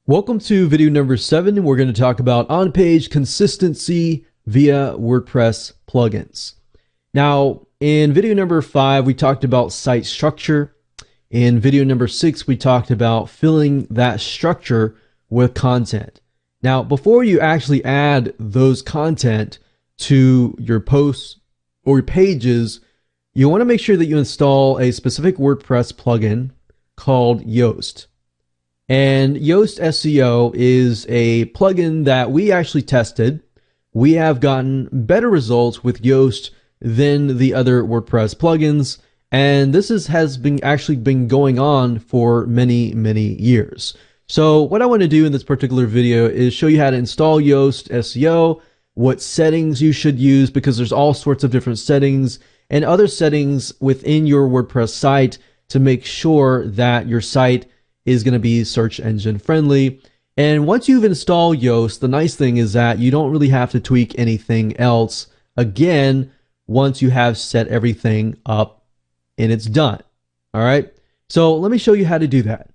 Welcome to video number 7. We're going to talk about on-page consistency via WordPress plugins. Now, in video number 5, we talked about site structure. In video number 6, we talked about filling that structure with content. Now, before you actually add those content to your posts or your pages, you want to make sure that you install a specific WordPress plugin called Yoast. And Yoast SEO is a plugin that we actually tested. We have gotten better results with Yoast than the other WordPress plugins, and this has been going on for many years. So what I want to do in this particular video is show you how to install Yoast SEO, what settings you should use, because there's all sorts of different settings and other settings within your WordPress site to make sure that your site is going to be search engine friendly. And once you've installed Yoast, the nice thing is that you don't really have to tweak anything else again once you have set everything up and it's done. All right, so let me show you how to do that.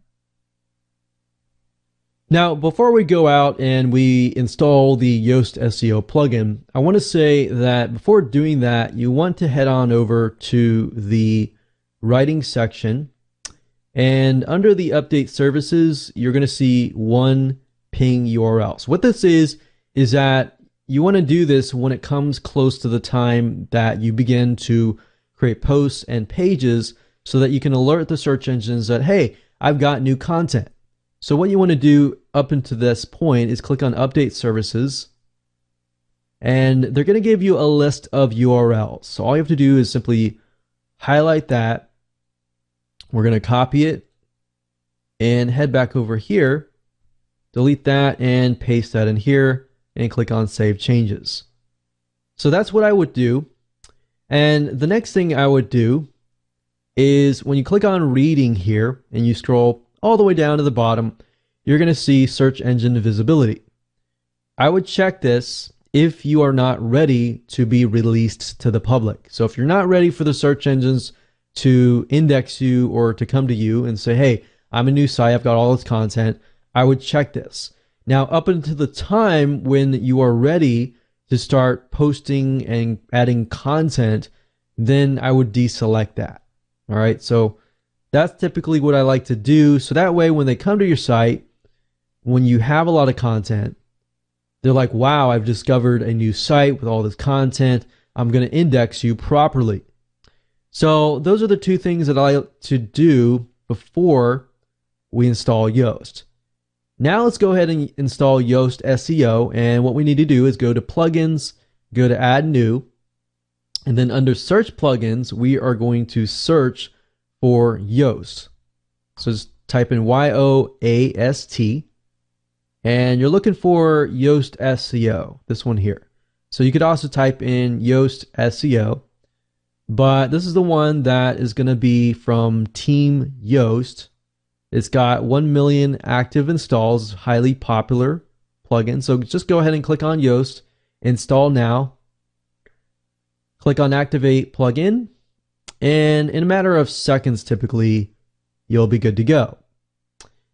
Now, before we go out and we install the Yoast SEO plugin, I want to say that before doing that, you want to head on over to the writing section. And under the update services, you're going to see one ping URL. So what this is that you want to do this when it comes close to the time that you begin to create posts and pages so that you can alert the search engines that, hey, I've got new content. So what you want to do up until this point is click on update services, and they're going to give you a list of URLs. So all you have to do is simply highlight that. We're going to copy it and head back over here, delete that and paste that in here and click on Save Changes. So that's what I would do. And the next thing I would do is when you click on reading here and you scroll all the way down to the bottom, you're going to see search engine visibility. I would check this if you are not ready to be released to the public. So if you're not ready for the search engines to index you or to come to you and say, hey, I'm a new site, I've got all this content, I would check this. Now, up until the time when you are ready to start posting and adding content, then I would deselect that. All right, so that's typically what I like to do. So that way, when they come to your site, when you have a lot of content, they're like, wow, I've discovered a new site with all this content. I'm going to index you properly. So those are the two things that I like to do before we install Yoast. Now let's go ahead and install Yoast SEO. And what we need to do is go to plugins, go to add new, and then under search plugins, we are going to search for Yoast. So just type in YOAST, and you're looking for Yoast SEO, this one here. So you could also type in Yoast SEO. But this is the one that is going to be from Team Yoast. It's got 1 million active installs, highly popular plugin. So just go ahead and click on Yoast, install now. Click on activate plugin, and in a matter of seconds, typically, you'll be good to go.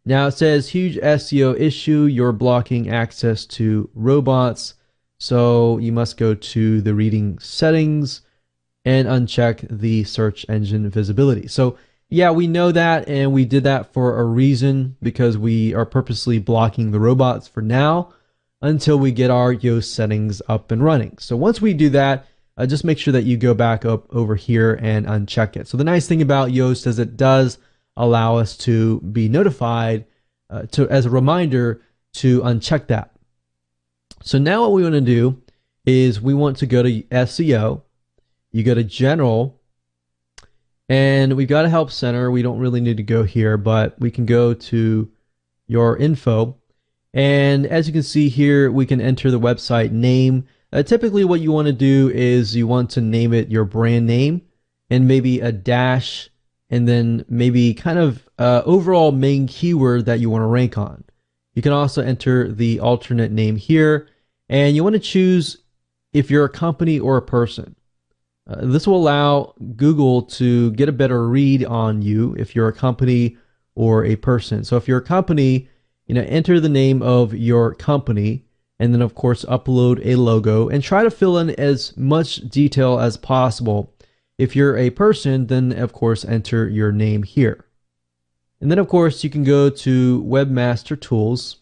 Now it says huge SEO issue, you're blocking access to robots. So you must go to the reading settings and uncheck the search engine visibility. So yeah, we know that, and we did that for a reason, because we are purposely blocking the robots for now until we get our Yoast settings up and running. So once we do that, just make sure that you go back up over here and uncheck it. So the nice thing about Yoast is it does allow us to be notified as a reminder to uncheck that. So now what we want to do is we want to go to SEO. You go to General, and we've got a Help Center. We don't really need to go here, but we can go to your info. And as you can see here, we can enter the website name. Typically what you want to do is you want to name it your brand name and maybe a dash, and then maybe kind of overall main keyword that you want to rank on. You can also enter the alternate name here, and you want to choose if you're a company or a person. This will allow Google to get a better read on you if you're a company or a person. So if you're a company enter the name of your company, and then of course upload a logo and try to fill in as much detail as possible. If you're a person, then of course enter your name here. And then of course you can go to Webmaster Tools,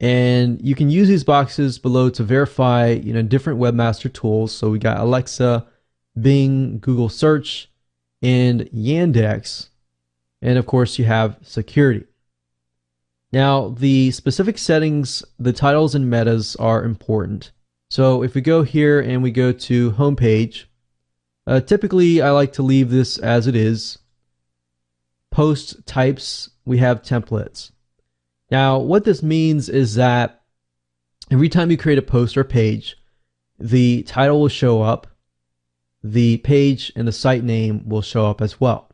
and you can use these boxes below to verify different Webmaster tools. So we got Alexa, Bing, Google Search, and Yandex. And of course you have security. Now, the specific settings, the titles and metas are important. So if we go here and we go to homepage, typically I like to leave this as it is. Post types, we have templates. Now, what this means is that every time you create a post or page, the title will show up, the page and the site name will show up as well.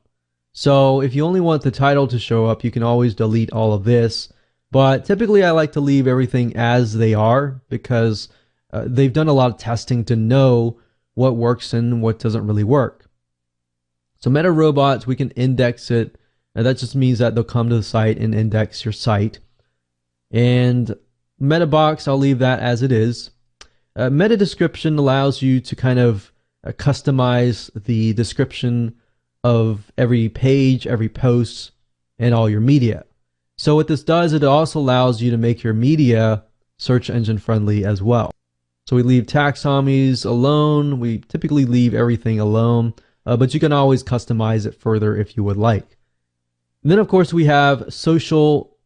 So if you only want the title to show up, you can always delete all of this. But typically I like to leave everything as they are because they've done a lot of testing to know what works and what doesn't really work. So Meta Robots, we can index it. Now that just means that they'll come to the site and index your site. And Meta Box, I'll leave that as it is. Meta Description allows you to kind of customize the description of every page, every post, and all your media. So what this does, it also allows you to make your media search engine friendly as well. So we leave taxonomies alone. We typically leave everything alone, but you can always customize it further if you would like. And then of course we have social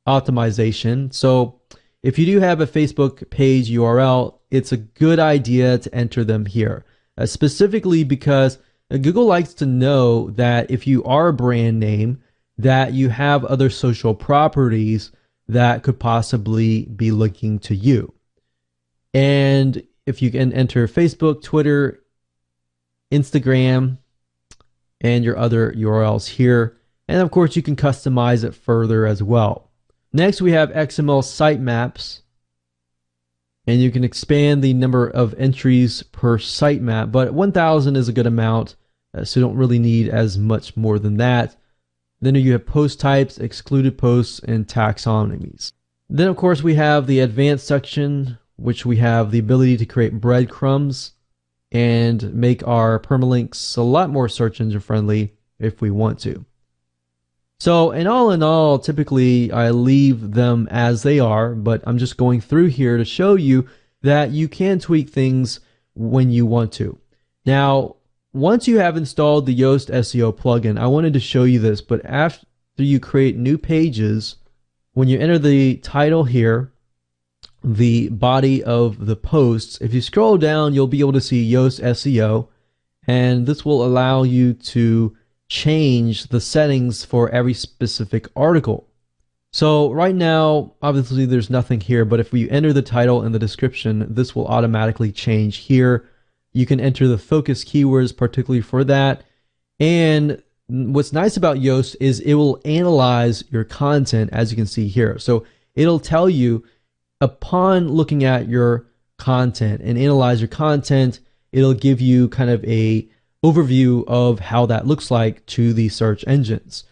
optimization. So if you do have a Facebook page URL, it's a good idea to enter them here, specifically because Google likes to know that if you are a brand name, that you have other social properties that could possibly be linking to you. And if you can enter Facebook, Twitter, Instagram, and your other URLs here. And of course, you can customize it further as well. Next, we have XML sitemaps. And you can expand the number of entries per sitemap, but 1,000 is a good amount, so you don't really need as much more than that. Then you have post types, excluded posts, and taxonomies. Then of course we have the advanced section, which we have the ability to create breadcrumbs and make our permalinks a lot more search engine friendly if we want to. So in all, typically I leave them as they are, but I'm just going through here to show you that you can tweak things when you want to. Now, once you have installed the Yoast SEO plugin, I wanted to show you this, but after you create new pages, when you enter the title here, the body of the posts, if you scroll down, you'll be able to see Yoast SEO, and this will allow you to change the settings for every specific article. So right now, obviously there's nothing here, but if we enter the title and the description, this will automatically change here. You can enter the focus keywords particularly for that. And what's nice about Yoast is it will analyze your content, as you can see here. So it'll tell you upon looking at your content and analyze your content, it'll give you kind of a overview of how that looks like to the search engines.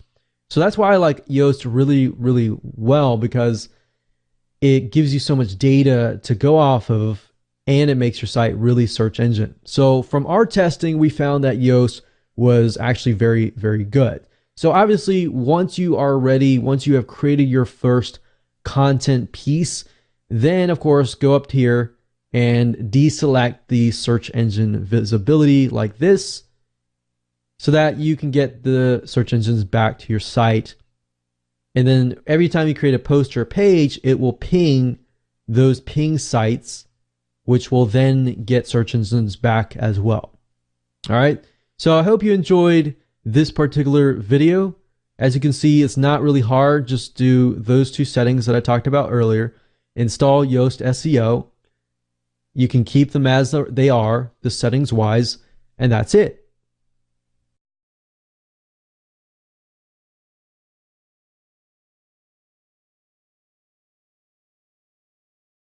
So that's why I like Yoast really, really well, because it gives you so much data to go off of, and it makes your site really search engine. So from our testing, we found that Yoast was actually very, very good. So obviously, once you are ready, once you have created your first content piece, then of course, go up here and deselect the search engine visibility like this, so that you can get the search engines back to your site. And then every time you create a post or a page, it will ping those ping sites, which will then get search engines back as well. All right. So I hope you enjoyed this particular video. As you can see, it's not really hard. Just do those two settings that I talked about earlier. Install Yoast SEO. You can keep them as they are, the settings wise, and that's it.